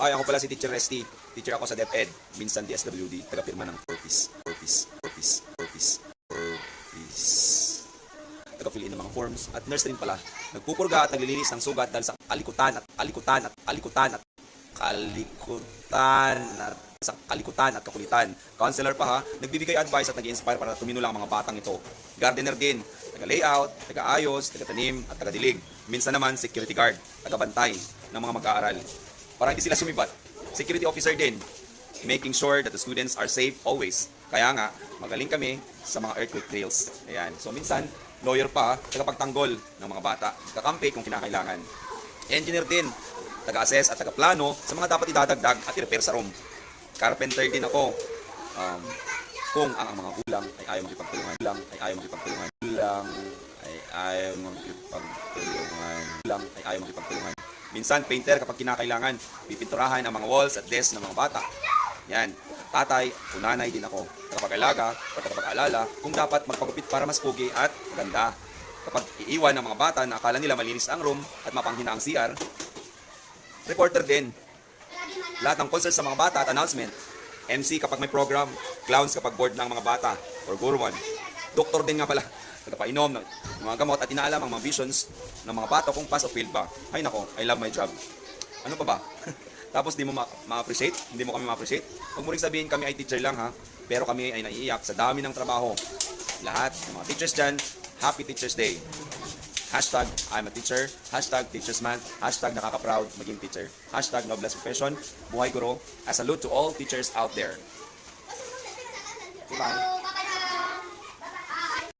Ay, ako pala si Teacher Resty. Teacher ako sa DepEd. Minsan DSWD. Taga-pirma ng Purpose. Taga-fill in ng mga forms. At nurse rin pala. Nagpupurga at naglilinis ng sugat dahil sa kalikutan at kakulitan. Counselor pa ha, nagbibigay advice at nag-inspire para tumino lang ang mga batang ito. Gardener din, taga-layout, taga-ayos, taga-tanim at taga-dilig. Minsan naman security guard, taga-bantay ng mga mag-aaral. Para hindi sila sumibat. Security officer din, making sure that the students are safe always. Kaya nga, magaling kami sa mga earthquake drills. Ayan. So minsan, lawyer pa, tagapagtanggol ng mga bata, kakampi kung kinakailangan. Engineer din, taga-assess at taga-plano sa mga dapat idadagdag at i-repair sa room. Carpenter din ako. Kung ang mga kulang ay ayaw makipagtulungan, minsan painter kapag kinakailangan, pipinturahan ang mga walls at desk ng mga bata. Yan. Tatay o nanay din ako. Tagapag-alaga o tagapag-alala kung dapat magpagupit para mas pugi at ganda. Kapag iiwan ng mga bata na akala nila malinis ang room at mapanghina ang CR, reporter din. Lahat ng concert sa mga bata at announcement. MC kapag may program, clowns kapag board ng mga bata, or guruan. Doktor din nga pala, nagpapainom ng mga gamot at inaalam ang mga visions ng mga bata kung pass o fail ba. Ay nako, I love my job. Ano pa ba? Tapos di mo ma-appreciate? Hindi mo kami ma-appreciate? Huwag mo rin sabihin kami ay teacher lang ha, pero kami ay naiiyak sa dami ng trabaho. Lahat ng mga teachers dyan, Happy Teachers Day. Hashtag I'm a teacher, hashtag teachers month, hashtag nakaka-proud maging teacher, hashtag noblest profession, buhay guro. I salute to all teachers out there. Goodbye.